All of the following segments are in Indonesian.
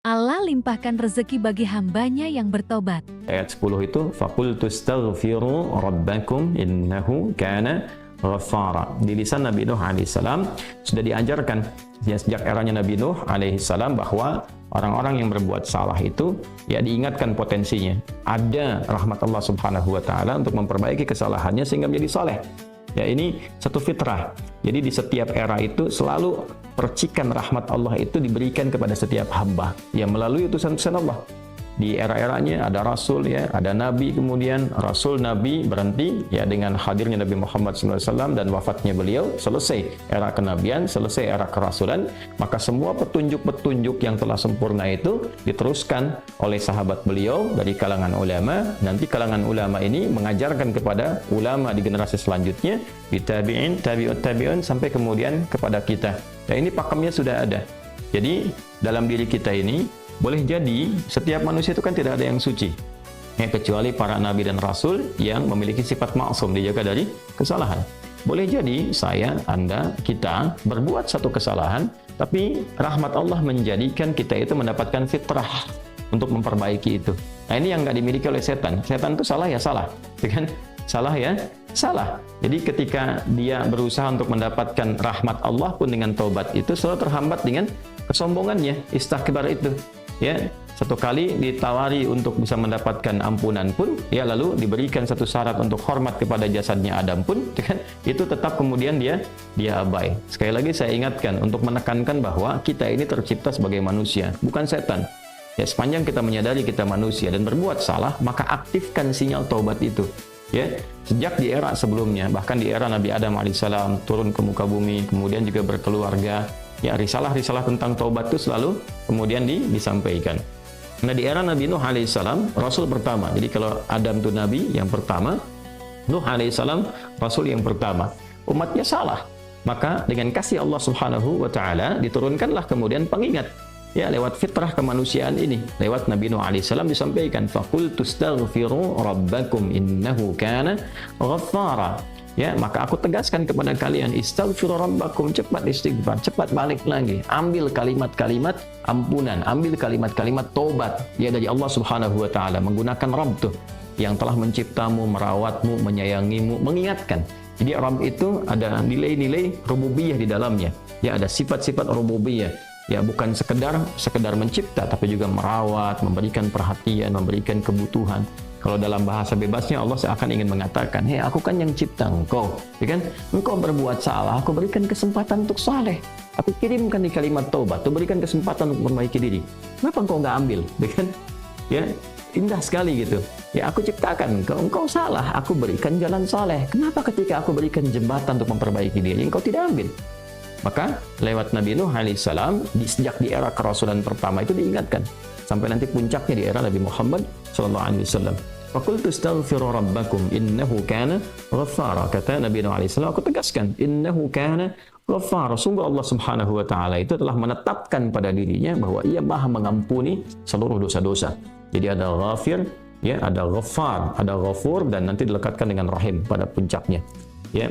Allah limpahkan rezeki bagi hambanya yang bertobat. Ayat 10 itu faqultu astaghfiru rabbakum innahu kana ghaffara. Di lisan Nabi Nuh alaihissalam sudah diajarkan ya, sejak eranya Nabi Nuh alaihissalam bahwa orang-orang yang berbuat salah itu ya diingatkan potensinya. Ada rahmat Allah Subhanahu wa taala untuk memperbaiki kesalahannya sehingga menjadi saleh. Ya, ini satu fitrah. Jadi di setiap era itu selalu percikan rahmat Allah itu diberikan kepada setiap hamba yang melalui utusan-utusan Allah. Di era-eranya ada rasul ya, ada nabi, kemudian rasul nabi berhenti ya dengan hadirnya Nabi Muhammad SAW dan wafatnya beliau, selesai era kenabian, selesai era kerasulan, maka semua petunjuk-petunjuk yang telah sempurna itu diteruskan oleh sahabat beliau dari kalangan ulama. Nanti kalangan ulama ini mengajarkan kepada ulama di generasi selanjutnya, di tabi'in, tabi'ut tabi'un, sampai kemudian kepada kita. Ya, ini pakemnya sudah ada. Jadi dalam diri kita ini boleh jadi setiap manusia itu kan tidak ada yang suci ya, kecuali para nabi dan rasul yang memiliki sifat maksum, dijaga dari kesalahan. Boleh jadi saya, anda, kita berbuat satu kesalahan, tapi rahmat Allah menjadikan kita itu mendapatkan fitrah untuk memperbaiki itu. Nah, ini yang nggak dimiliki oleh setan. Setan itu salah ya salah, kan? Salah ya salah. Jadi ketika dia berusaha untuk mendapatkan rahmat Allah pun dengan taubat itu selalu terhambat dengan kesombongannya, istakbar itu. Ya, satu kali ditawari untuk bisa mendapatkan ampunan pun, ya lalu diberikan satu syarat untuk hormat kepada jasadnya Adam pun, kan, itu tetap kemudian dia abai. Sekali lagi saya ingatkan untuk menekankan bahwa kita ini tercipta sebagai manusia, bukan setan. Ya, sepanjang kita menyadari kita manusia dan berbuat salah, maka aktifkan sinyal taubat itu. Ya, sejak di era sebelumnya, bahkan di era Nabi Adam alaihissalam turun ke muka bumi, kemudian juga berkeluarga. Ya, risalah-risalah tentang taubat itu selalu kemudian disampaikan. Nah, di era Nabi Nuh alaihissalam, Rasul pertama. Jadi kalau Adam itu Nabi yang pertama, Nuh alaihissalam Rasul yang pertama. Umatnya salah. Maka dengan kasih Allah Subhanahu wa ta'ala diturunkanlah kemudian pengingat. Ya, lewat fitrah kemanusiaan ini. Lewat Nabi Nuh alaihissalam disampaikan, faqultu astaghfiru rabbakum innahu kana ghaffara. Ya, maka aku tegaskan kepada kalian, istaghfiru rabbakum, cepat istighfar, cepat balik lagi, ambil kalimat-kalimat ampunan, ambil kalimat-kalimat tobat ya dari Allah Subhanahu wa taala, menggunakan Rabb tuh yang telah menciptamu, merawatmu, menyayangimu, mengingatkan. Jadi Rabb itu ada nilai-nilai rububiyah di dalamnya. Ya, ada sifat-sifat rububiyah. Ya, bukan sekedar mencipta, tapi juga merawat, memberikan perhatian, memberikan kebutuhan. Kalau dalam bahasa bebasnya Allah seakan ingin mengatakan, hei, aku kan yang cipta engkau, ya kan? Engkau berbuat salah, aku berikan kesempatan untuk saleh. Aku kirimkan di kalimat taubat, aku berikan kesempatan untuk memperbaiki diri. Kenapa engkau nggak ambil, ya kan? Ya, indah sekali gitu. Ya, aku ciptakan engkau salah, aku berikan jalan saleh. Kenapa ketika aku berikan jembatan untuk memperbaiki diri, engkau tidak ambil? Maka lewat Nabi Nuh alaihissalam, sejak di era kerasulan pertama itu diingatkan. Sampai nanti puncaknya di era Nabi Muhammad SAW. Faqultu astaghfiru rabbakum innahu kana ghaffara. Kata Nabi Nuh alaihissalam, aku tegaskan, innahu kana ghaffara. Sungguh Allah Subhanahu wa taala itu telah menetapkan pada dirinya bahwa ia Maha mengampuni seluruh dosa-dosa. Jadi ada ghafir, ya, ada ghaffar, ada ghafur, dan nanti dilekatkan dengan rahim pada puncaknya. Ya.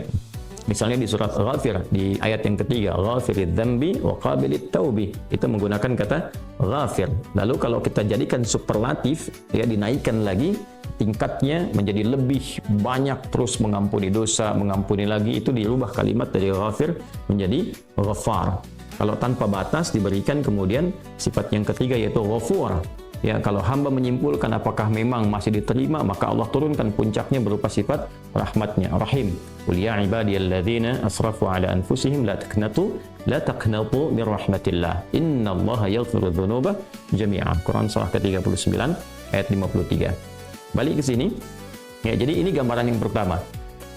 Misalnya di surat Ghafir, di ayat yang ketiga, Ghafirid dzambi wa qabilit taubi, itu menggunakan kata Ghafir. Lalu kalau kita jadikan superlatif, ya, dinaikkan lagi tingkatnya menjadi lebih banyak, terus mengampuni dosa, mengampuni lagi, itu dirubah kalimat dari Ghafir menjadi Ghaffar. Kalau tanpa batas diberikan kemudian sifat yang ketiga yaitu Ghafur. Ya, kalau hamba menyimpulkan apakah memang masih diterima, maka Allah turunkan puncaknya berupa sifat rahmatnya, Rahim. Qul ya ibadiyalladzina asrafu ala anfusihim la taqnatu min rahmatillah. Innallaha yaghfiru dzunuba jami'a. Quran surah ke-39 ayat 53. Balik ke sini. Ya, jadi ini gambaran yang pertama.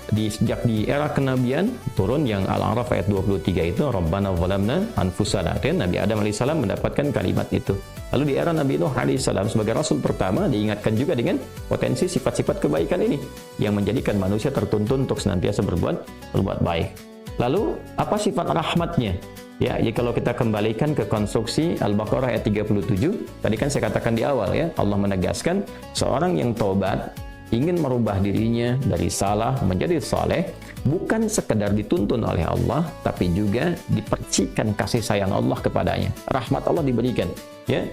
Sejak di era kenabian turun yang Al-A'raf ayat 23 itu, Rabbana zalamna anfusana. Dan Nabi Adam alaihissalam mendapatkan kalimat itu. Lalu di era Nabi Nuh alaihissalam sebagai rasul pertama diingatkan juga dengan potensi sifat-sifat kebaikan ini yang menjadikan manusia tertuntun untuk senantiasa berbuat baik. Lalu apa sifat rahmatnya? Ya, kalau kita kembalikan ke konstruksi Al-Baqarah ayat 37, tadi kan saya katakan di awal ya, Allah menegaskan seorang yang taubat ingin merubah dirinya dari salah menjadi saleh, bukan sekedar dituntun oleh Allah, tapi juga dipercikan kasih sayang Allah kepadanya. Rahmat Allah diberikan. Ya,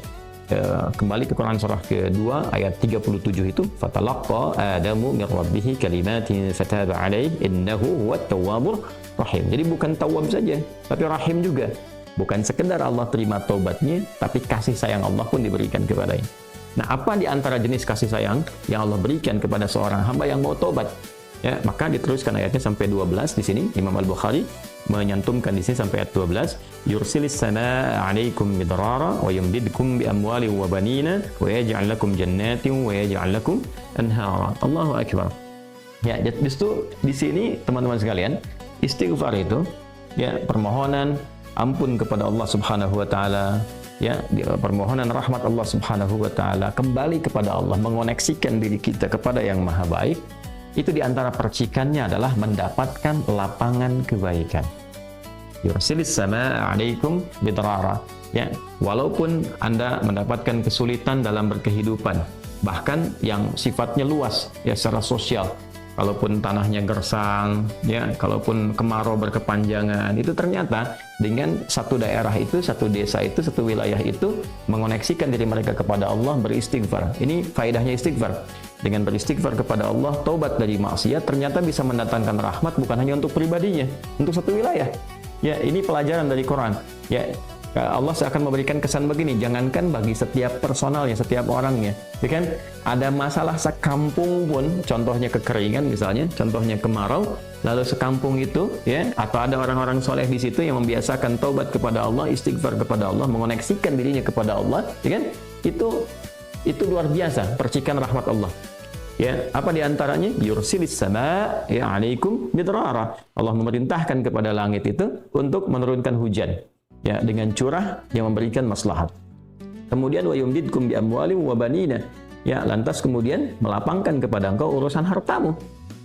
kembali ke Quran surah kedua ayat 37 itu, fatalaqqa Adamu min rabbih kalimatin fataba alaihi innahu huwat tawwabur rahim. Jadi bukan tawwab saja, tapi rahim juga. Bukan sekedar Allah terima taubatnya, tapi kasih sayang Allah pun diberikan kepadanya. Nah, apa di antara jenis kasih sayang yang Allah berikan kepada seorang hamba yang mau taubat? Ya, maka diteruskan ayatnya sampai 12 di sini. Imam Al-Bukhari menyantumkan di sini sampai ayat 12, yursilis samaa 'alaikum midrara wa yumdidkum bi amwali wa banina wa yaj'al lakum jannatin wa yaj'al lakum anhara. Allahu akbar. Ya, justru di sini teman-teman sekalian, istighfar itu ya permohonan ampun kepada Allah Subhanahu wa taala, ya, permohonan rahmat Allah Subhanahu wa taala, kembali kepada Allah, mengoneksikan diri kita kepada yang Maha Baik. Itu diantara percikannya adalah mendapatkan lapangan kebaikan. Yursilis samaa 'alaikum bidrara. Ya, walaupun Anda mendapatkan kesulitan dalam berkehidupan, bahkan yang sifatnya luas ya secara sosial. Kalaupun tanahnya gersang, ya, kalaupun kemarau berkepanjangan, itu ternyata dengan satu daerah itu, satu desa itu, satu wilayah itu mengoneksikan diri mereka kepada Allah, beristighfar. Ini faedahnya istighfar. Dengan beristighfar kepada Allah, taubat dari maksiat, ternyata bisa mendatangkan rahmat bukan hanya untuk pribadinya, untuk satu wilayah. Ya, ini pelajaran dari Quran. Ya, Allah akan memberikan kesan begini, jangankan bagi setiap personalnya, setiap orangnya, ya kan? Ada masalah sekampung pun, contohnya kekeringan misalnya, contohnya kemarau, lalu sekampung itu, ya, atau ada orang-orang soleh di situ yang membiasakan taubat kepada Allah, istighfar kepada Allah, mengoneksikan dirinya kepada Allah, ya kan? Itu luar biasa, percikan rahmat Allah. Ya, apa diantaranya? Yursilis sama ya 'alaikum midrara. Allah memerintahkan kepada langit itu untuk menurunkan hujan. Ya, dengan curah yang memberikan maslahat. Kemudian wa yumdidkum bi amwali wa banina. Ya, lantas kemudian melapangkan kepada engkau urusan hartamu.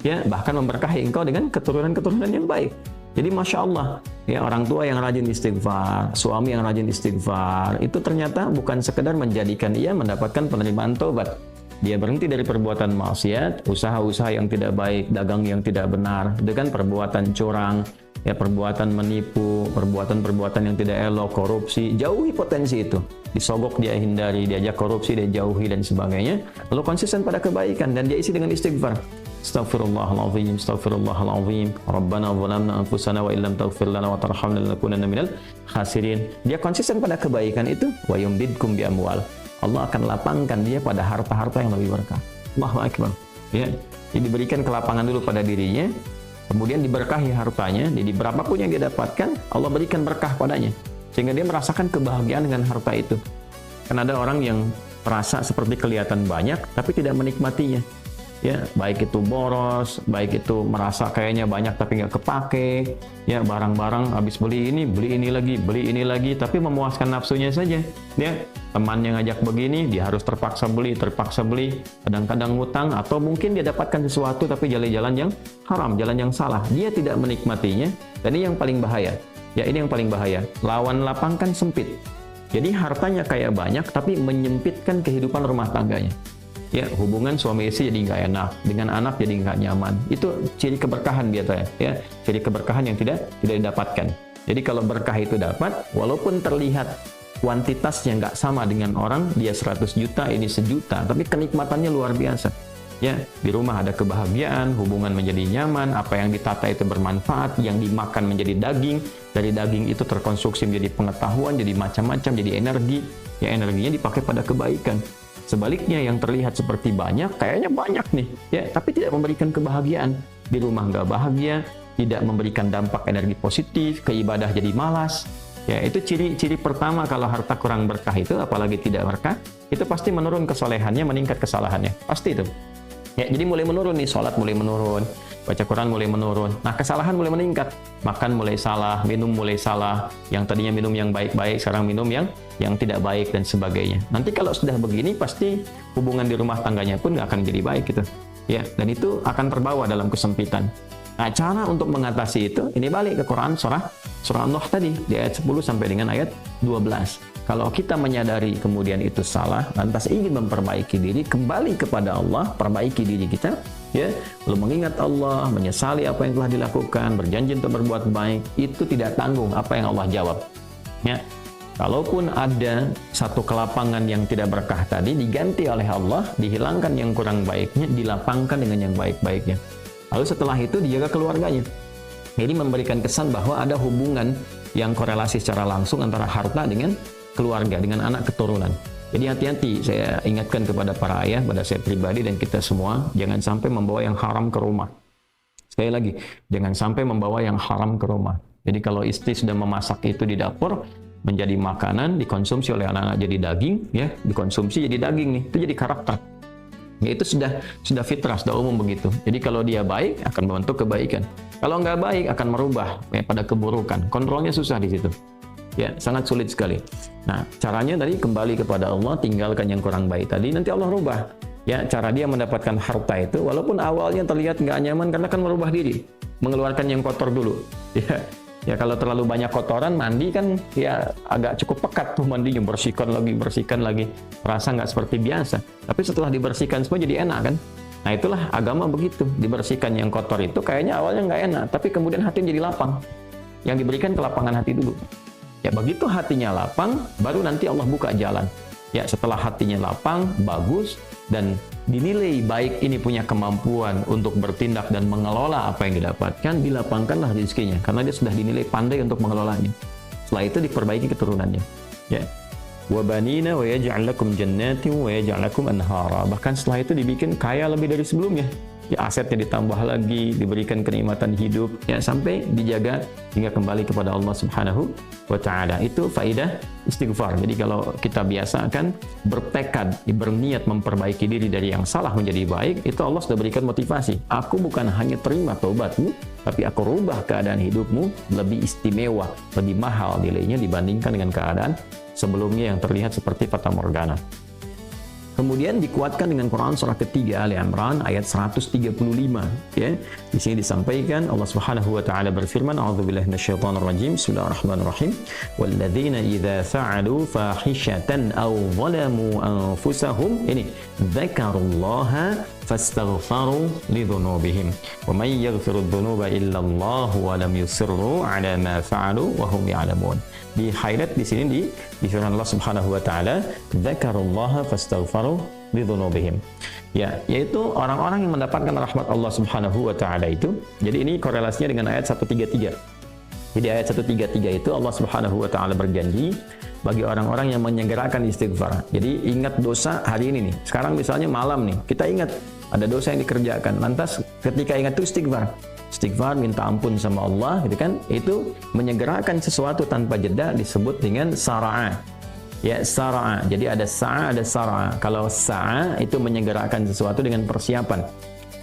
Ya, bahkan memberkahi engkau dengan keturunan-keturunan yang baik. Jadi Masya Allah, ya, orang tua yang rajin istighfar, suami yang rajin istighfar, itu ternyata bukan sekedar menjadikan ia mendapatkan penerimaan taubat. Dia berhenti dari perbuatan maksiat, usaha-usaha yang tidak baik, dagang yang tidak benar, dengan perbuatan curang, ya, perbuatan menipu, perbuatan-perbuatan yang tidak elok, korupsi, jauhi potensi itu. Disogok dia hindari, diajak korupsi dia jauhi dan sebagainya. Lalu konsisten pada kebaikan dan dia isi dengan istighfar. Astaghfirullahaladzim, astaghfirullahaladzim, Rabbana zalamna anfusana wa illam taghfir lana wa tarhamna lanakunanna minal khasirin. Dia konsisten pada kebaikan itu, wa yumdidkum bi amwal. Allah akan lapangkan dia pada harta-harta yang lebih berkah. Allahu akbar. Ya, jadi diberikan kelapangan dulu pada dirinya, kemudian diberkahi hartanya. Jadi berapapun yang dia dapatkan, Allah berikan berkah padanya, sehingga dia merasakan kebahagiaan dengan harta itu. Kan ada orang yang merasa seperti kelihatan banyak, tapi tidak menikmatinya. Ya, baik itu boros, baik itu merasa kayaknya banyak tapi nggak kepake. Ya, barang-barang habis beli ini lagi, tapi memuaskan nafsunya saja. Ya, temannya ngajak begini, dia harus terpaksa beli, kadang-kadang ngutang, atau mungkin dia dapatkan sesuatu tapi jalan-jalan yang haram, jalan yang salah. Dia tidak menikmatinya, dan ini yang paling bahaya. Ya, ini yang paling bahaya. Lawan lapang kan sempit. Jadi hartanya kayak banyak, tapi menyempitkan kehidupan rumah tangganya. Ya, hubungan suami istri jadi nggak enak, dengan anak jadi nggak nyaman. Itu ciri keberkahan biasanya, ya, ciri keberkahan yang tidak didapatkan. Jadi kalau berkah itu dapat, walaupun terlihat kuantitasnya nggak sama dengan orang, dia 100 juta, ini 1 juta, tapi kenikmatannya luar biasa. Ya, di rumah ada kebahagiaan, hubungan menjadi nyaman, apa yang ditata itu bermanfaat, yang dimakan menjadi daging, dari daging itu terkonsumsi menjadi pengetahuan, jadi macam-macam, jadi energi, ya, energinya dipakai pada kebaikan. Sebaliknya yang terlihat seperti banyak, kayaknya banyak nih, ya, tapi tidak memberikan kebahagiaan. Di rumah nggak bahagia, tidak memberikan dampak energi positif, ke ibadah jadi malas. Ya, itu ciri-ciri pertama kalau harta kurang berkah itu, apalagi tidak berkah, itu pasti menurun kesolehannya, meningkat kesalahannya. Pasti itu. Ya, jadi mulai menurun nih, sholat mulai menurun, baca Quran mulai menurun. Nah, kesalahan mulai meningkat. Makan mulai salah, minum mulai salah. Yang tadinya minum yang baik-baik, sekarang minum yang tidak baik dan sebagainya. Nanti kalau sudah begini, pasti hubungan di rumah tangganya pun nggak akan jadi baik gitu. Ya, dan itu akan terbawa dalam kesempitan. Nah, cara untuk mengatasi itu, ini balik ke Quran surah An-Nuh tadi, di ayat 10 sampai dengan ayat 12. Kalau kita menyadari kemudian itu salah, lantas ingin memperbaiki diri, kembali kepada Allah, perbaiki diri kita, ya, lalu mengingat Allah, menyesali apa yang telah dilakukan, berjanji untuk berbuat baik, itu tidak tanggung apa yang Allah jawab. Ya, Kalaupun ada satu kelapangan yang tidak berkah tadi diganti oleh Allah, dihilangkan yang kurang baiknya, dilapangkan dengan yang baik-baiknya. Lalu setelah itu dijaga keluarganya. Ini memberikan kesan bahwa ada hubungan yang korelasi secara langsung antara harta dengan keluarga, dengan anak keturunan. Jadi hati-hati, saya ingatkan kepada para ayah, pada saya pribadi dan kita semua, jangan sampai membawa yang haram ke rumah. Sekali lagi, jangan sampai membawa yang haram ke rumah. Jadi kalau istri sudah memasak itu di dapur, menjadi makanan, dikonsumsi oleh anak-anak jadi daging, ya, dikonsumsi jadi daging nih, itu jadi karakter. Ya, itu sudah fitrah, sudah umum begitu. Jadi kalau dia baik, akan membentuk kebaikan. Kalau nggak baik, akan merubah ya, pada keburukan. Kontrolnya susah di situ. Ya, sangat sulit sekali. Nah, caranya tadi kembali kepada Allah, tinggalkan yang kurang baik tadi, nanti Allah rubah. Ya, cara dia mendapatkan harta itu, walaupun awalnya terlihat nggak nyaman, karena akan merubah diri, mengeluarkan yang kotor dulu. Ya, kalau terlalu banyak kotoran, mandi kan ya agak cukup pekat tuh mandinya, bersihkan lagi. Rasa nggak seperti biasa. Tapi setelah dibersihkan semua jadi enak kan? Nah, itulah agama begitu. Dibersihkan yang kotor itu kayaknya awalnya nggak enak, tapi kemudian hatinya jadi lapang. Yang diberikan kelapangan hati dulu. Ya, begitu hatinya lapang, baru nanti Allah buka jalan. Ya, setelah hatinya lapang, bagus, dan dinilai baik ini punya kemampuan untuk bertindak dan mengelola apa yang didapatkan, dilapangkanlah rezekinya karena dia sudah dinilai pandai untuk mengelolanya. Setelah itu diperbaiki keturunannya. Ya. Wa banina wa yaj'al lakum jannatin wa yaj'al lakum anhara. Bahkan setelah itu dibikin kaya lebih dari sebelumnya. Ya, asetnya ditambah lagi, diberikan kenikmatan hidup, ya, sampai dijaga hingga kembali kepada Allah Subhanahu wa Ta'ala. Itu faidah istighfar. Jadi kalau kita biasakan bertekad, berniat memperbaiki diri dari yang salah menjadi baik, itu Allah sudah berikan motivasi. Aku bukan hanya terima taubatmu, tapi aku rubah keadaan hidupmu lebih istimewa, lebih mahal nilainya dibandingkan dengan keadaan sebelumnya yang terlihat seperti fata morgana. Kemudian dikuatkan dengan Quran surah ketiga Ali Imran ayat 135, ya. Di sini disampaikan Allah Subhanahu wa taala berfirman, a'udzubillahi minasyaitonir rajim. Bismillahirrahmanirrahim. Walladzina idza fa'alu fahishatan aw zalamu anfusahum ini dzakarullaha fastaghfaru lidzunubihim wa may yaghfiru dzunuba illa Allah wa lam yusirru ala ma fa'alu wa hum ya'lamun. Di highlight di sini di firman Allah Subhanahu wa taala, dzakarullaha fastaghfaru lidzunubihim. Ya, yaitu orang-orang yang mendapatkan rahmat Allah Subhanahu wa taala itu. Jadi ini korelasinya dengan ayat 133. Jadi ayat 133 itu Allah Subhanahu wa taala berjanji bagi orang-orang yang menyegerakan istighfar. Jadi ingat dosa hari ini nih. Sekarang misalnya malam nih, kita ingat ada dosa yang dikerjakan. Lantas ketika ingat itu istighfar. Istighfar, minta ampun sama Allah, gitu kan? Itu menyegerakan sesuatu tanpa jeda disebut dengan sara'a. Ya, sara'a. Jadi ada sa'a, ada sara'a. Kalau sa'a itu menyegerakan sesuatu dengan persiapan.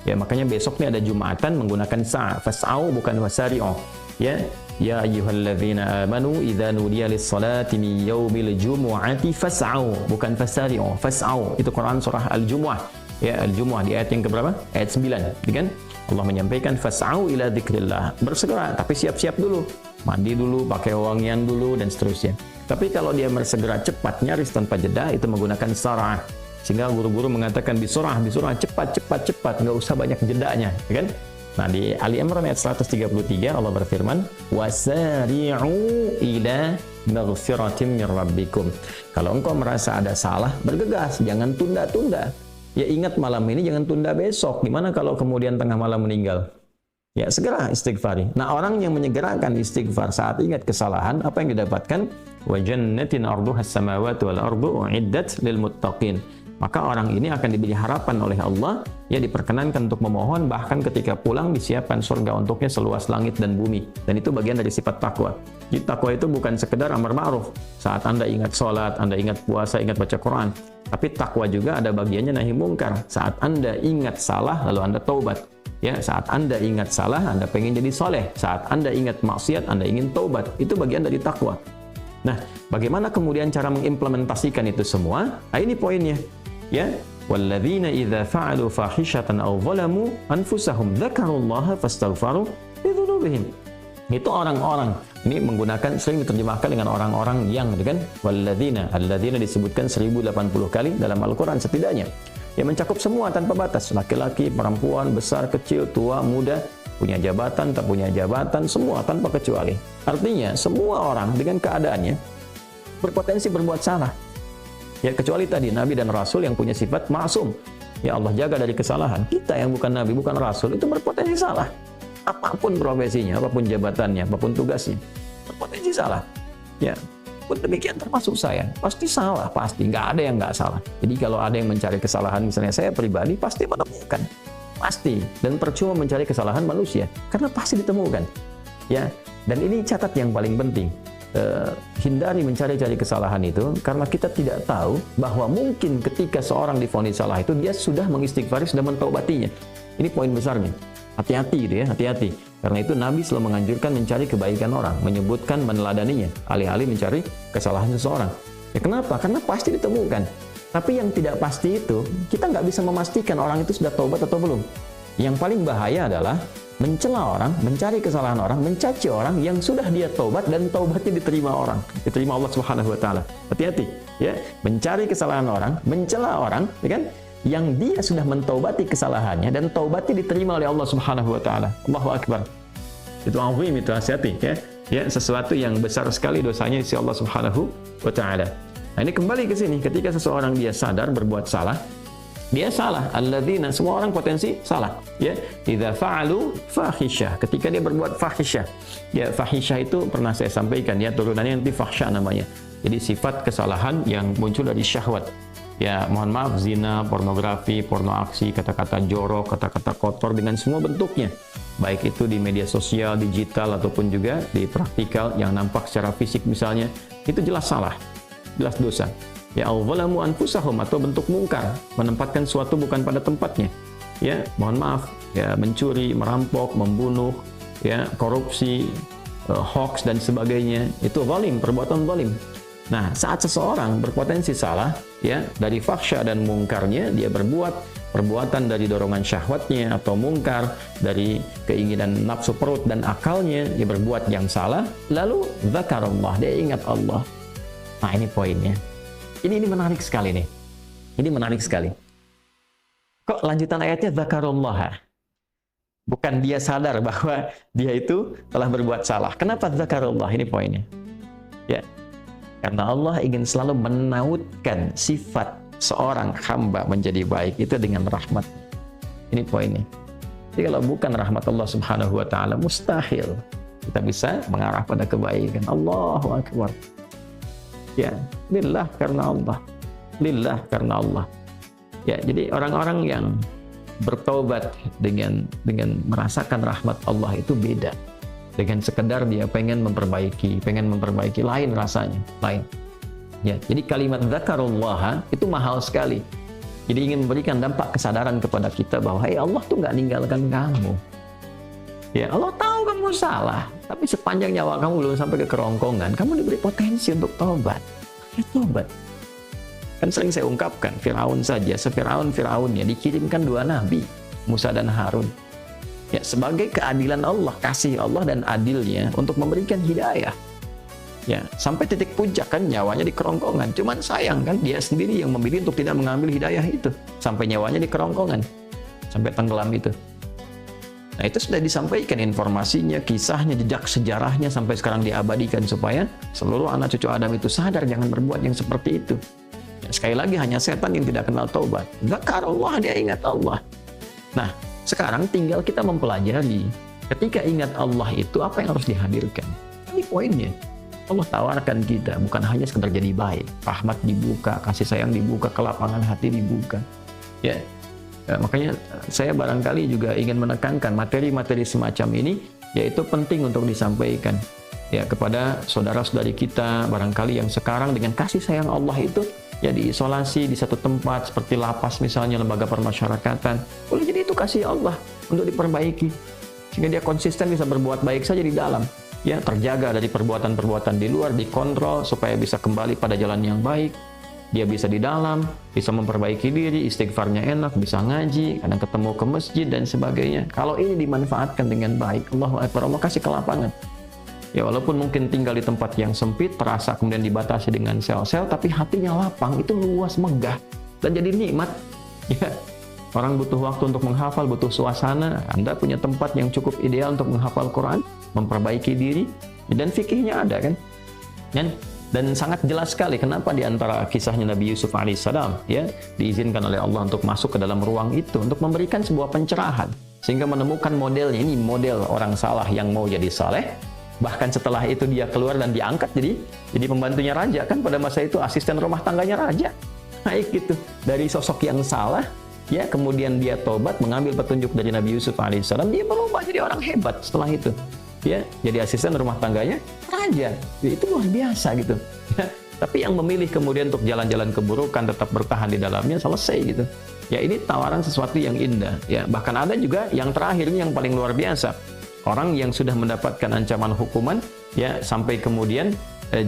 Ya, makanya besok nih ada Jumatan menggunakan sa'a. Fas'au bukan wasari'u. Ya, ya ayyuhalladzina amanu idza nudiya lis-salati min yaumil jumu'ati fas'au bukan fasari'u. Fas'au itu Quran surah Al-Jumu'ah. Ya, Al-Jumu'ah di ayat yang keberapa? Ayat 9, gitu kan? Allah menyampaikan fas'au ila dzikrillah, bersegera, tapi siap-siap dulu, mandi dulu, pakai wangian dulu dan seterusnya. Tapi kalau dia bersegera cepat, nyaris tanpa jeda, itu menggunakan sarah. Sehingga guru-guru mengatakan bisurah, cepat, nggak usah banyak jedanya, ya kan? Nah, di Ali Imran ayat 133 Allah berfirman, wasari'u ila maghfiratin min rabbikum. Kalau engkau merasa ada salah, bergegas, jangan tunda-tunda. Ya, ingat malam ini, jangan tunda besok. Gimana kalau kemudian tengah malam meninggal? Ya, segera istighfari. Nah, orang yang menyegerakan istighfar saat ingat kesalahan, apa yang didapatkan? Wa jannatin arduhas samawati wal ardu uiddat lil muttaqin. Maka orang ini akan diberi harapan oleh Allah, ya, diperkenankan untuk memohon, bahkan ketika pulang disiapkan surga untuknya seluas langit dan bumi. Dan itu bagian dari sifat takwa. Jadi takwa itu bukan sekedar amar ma'ruf. Saat Anda ingat sholat, Anda ingat puasa, ingat baca Quran. Tapi takwa juga ada bagiannya nahi mungkar. Saat Anda ingat salah, lalu Anda taubat. Ya, saat Anda ingat salah, Anda pengen jadi soleh. Saat Anda ingat maksiat, Anda ingin taubat. Itu bagian dari takwa. Nah, bagaimana kemudian cara mengimplementasikan itu semua? Nah, ini poinnya. Ya, walladzina idza fa'alu fahishatan aw zalamu anfusahum dzakarullaha fastaghfaru lidzunubihim. Itu orang-orang. Ini menggunakan, sering diterjemahkan dengan orang-orang yang, gitu kan? Walladzina, alladzina disebutkan 1080 kali dalam Al-Quran setidaknya. Ya, mencakup semua tanpa batas. Laki-laki, perempuan, besar, kecil, tua, muda, punya jabatan, tak punya jabatan, semua tanpa kecuali. Artinya, semua orang dengan keadaannya, berpotensi berbuat salah. Ya, kecuali tadi Nabi dan Rasul yang punya sifat ma'sum. Ya, Allah jaga dari kesalahan. Kita yang bukan Nabi, bukan Rasul, itu berpotensi salah. Apapun profesinya, apapun jabatannya, apapun tugasnya, berpotensi salah. Ya, pun demikian termasuk saya. Pasti salah, pasti. Nggak ada yang nggak salah. Jadi kalau ada yang mencari kesalahan, misalnya saya pribadi, pasti menemukan. Pasti. Dan percuma mencari kesalahan manusia. Karena pasti ditemukan. Ya, dan ini catat yang paling penting. Hindari mencari-cari kesalahan itu karena kita tidak tahu bahwa mungkin ketika seorang divonis salah itu dia sudah mengistighfari, sudah mentaubatinya. Ini poin besarnya. Hati-hati gitu ya, hati-hati. Karena itu Nabi selalu menganjurkan mencari kebaikan orang, menyebutkan, meneladaninya, alih-alih mencari kesalahan seseorang. Ya kenapa? Karena pasti ditemukan. Tapi yang tidak pasti itu, kita nggak bisa memastikan orang itu sudah taubat atau belum. Yang paling bahaya adalah mencela orang, mencari kesalahan orang, mencaci orang yang sudah dia taubat dan taubatnya diterima orang, diterima Allah Subhanahu wa taala. Hati-hati ya, mencari kesalahan orang, mencela orang, ya kan? Yang dia sudah mentaubati kesalahannya dan taubatnya diterima oleh Allah Subhanahu wa taala. Allahu akbar. Itu azim, itu hati-hati ya. Ya, sesuatu yang besar sekali dosanya di sisi Allah Subhanahu wa taala. Nah, ini kembali ke sini, ketika seseorang dia sadar berbuat salah, dia salah. Alladzina, semua orang potensi salah. Ya, idza fa'alu fahisyah, ketika dia berbuat fahisyah. Ya, fahisyah itu pernah saya sampaikan ya, turunannya nanti fahsya namanya. Jadi sifat kesalahan yang muncul dari syahwat. Ya, mohon maaf, zina, pornografi, porno aksi, kata-kata jorok, kata-kata kotor dengan semua bentuknya. Baik itu di media sosial, digital ataupun juga di praktikal yang nampak secara fisik misalnya, itu jelas salah. Jelas dosa. Ya, al-zalamu anfusahum, atau bentuk mungkar, menempatkan suatu bukan pada tempatnya. Ya, mohon maaf, ya, mencuri, merampok, membunuh, ya, korupsi, hoax dan sebagainya, itu zalim, perbuatan zalim. Nah, saat seseorang berpotensi salah, ya, dari fahsya dan mungkarnya, dia berbuat perbuatan dari dorongan syahwatnya atau mungkar, dari keinginan nafsu perut dan akalnya, dia berbuat yang salah, lalu zakarullah, dia ingat Allah. Nah, ini poinnya. Ini menarik sekali nih. Ini menarik sekali. Kok lanjutan ayatnya zakarullah? Bukan dia sadar bahwa dia itu telah berbuat salah. Kenapa zakarullah? Ini poinnya. Ya. Karena Allah ingin selalu menautkan sifat seorang hamba menjadi baik itu dengan rahmat. Ini poinnya. Jadi kalau bukan rahmat Allah Subhanahu wa taala, mustahil kita bisa mengarah pada kebaikan. Allahu akbar. Ya, lillah karena Allah. Lillah karena Allah. Ya, jadi orang-orang yang bertaubat dengan merasakan rahmat Allah itu beda. Dengan sekedar dia pengen memperbaiki lain rasanya, lain. Ya, jadi kalimat zakarullah itu mahal sekali. Jadi ingin memberikan dampak kesadaran kepada kita bahwa hey, Allah tuh nggak ninggalkan kamu. Ya, Allah tahu kamu salah, tapi sepanjang nyawa kamu belum sampai ke kerongkongan, kamu diberi potensi untuk taubat. Ya, taubat. Kan sering saya ungkapkan, Firaun saja, se-Firaun-Firaunnya dikirimkan 2 nabi, Musa dan Harun. Ya, sebagai keadilan Allah, kasih Allah dan adilnya untuk memberikan hidayah. Ya, sampai titik puncak kan nyawanya di kerongkongan. Cuman sayang kan dia sendiri yang memilih untuk tidak mengambil hidayah itu. Sampai nyawanya di kerongkongan. Sampai tenggelam itu. Nah, itu sudah disampaikan informasinya, kisahnya, jejak sejarahnya sampai sekarang diabadikan supaya seluruh anak cucu Adam itu sadar jangan berbuat yang seperti itu. Ya, sekali lagi hanya setan yang tidak kenal taubat. Zakarullah, dia ingat Allah. Nah, sekarang tinggal kita mempelajari ketika ingat Allah itu apa yang harus dihadirkan. Ini poinnya. Allah tawarkan kita bukan hanya sekedar jadi baik, rahmat dibuka, kasih sayang dibuka, kelapangan hati dibuka. Ya. Ya, makanya saya barangkali juga ingin menekankan materi-materi semacam ini, yaitu penting untuk disampaikan ya kepada saudara-saudari kita barangkali yang sekarang dengan kasih sayang Allah itu ya diisolasi di satu tempat seperti lapas misalnya, lembaga permasyarakatan. Boleh jadi itu kasih Allah untuk diperbaiki sehingga dia konsisten bisa berbuat baik saja di dalam, ya, terjaga dari perbuatan-perbuatan di luar, dikontrol supaya bisa kembali pada jalan yang baik. Dia bisa di dalam, bisa memperbaiki diri, istighfarnya enak, bisa ngaji, kadang ketemu ke masjid dan sebagainya. Kalau ini dimanfaatkan dengan baik, Allahu Akbar, Allah kasih kelapangan. Ya, walaupun mungkin tinggal di tempat yang sempit, terasa kemudian dibatasi dengan sel-sel, tapi hatinya lapang, itu luas, megah, dan jadi nikmat. Ya, orang butuh waktu untuk menghafal, butuh suasana. Anda punya tempat yang cukup ideal untuk menghafal Quran, memperbaiki diri, dan fikihnya ada kan. Dan Dan sangat jelas sekali kenapa di antara kisahnya Nabi Yusuf alaihissalam ya diizinkan oleh Allah untuk masuk ke dalam ruang itu untuk memberikan sebuah pencerahan sehingga menemukan modelnya. Ini model orang salah yang mau jadi saleh. Bahkan setelah itu dia keluar dan diangkat jadi pembantunya raja, kan pada masa itu asisten rumah tangganya raja. Naik gitu dari sosok yang salah ya, kemudian dia tobat mengambil petunjuk dari Nabi Yusuf alaihissalam, dia berubah jadi orang hebat setelah itu. Ya, jadi asisten rumah tangganya raja. Ya, itu luar biasa gitu. Ya, tapi yang memilih kemudian untuk jalan-jalan keburukan tetap bertahan di dalamnya selesai gitu. Ya, ini tawaran sesuatu yang indah. Ya, bahkan ada juga yang terakhir ini yang paling luar biasa. Orang yang sudah mendapatkan ancaman hukuman ya sampai kemudian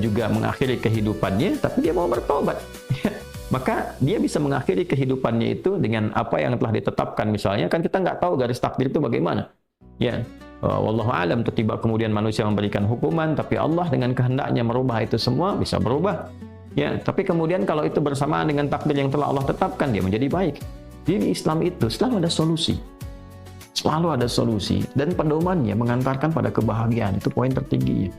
juga mengakhiri kehidupannya, tapi dia mau bertobat. Ya, maka dia bisa mengakhiri kehidupannya itu dengan apa yang telah ditetapkan. Misalnya kan kita nggak tahu garis takdir itu bagaimana. Ya, wallahu alam, tiba kemudian manusia memberikan hukuman, tapi Allah dengan kehendaknya merubah itu semua, bisa berubah. Ya, tapi kemudian kalau itu bersamaan dengan takdir yang telah Allah tetapkan, dia menjadi baik. Di Islam itu selalu ada solusi. Selalu ada solusi dan pedomannya mengantarkan pada kebahagiaan. Itu poin tertingginya.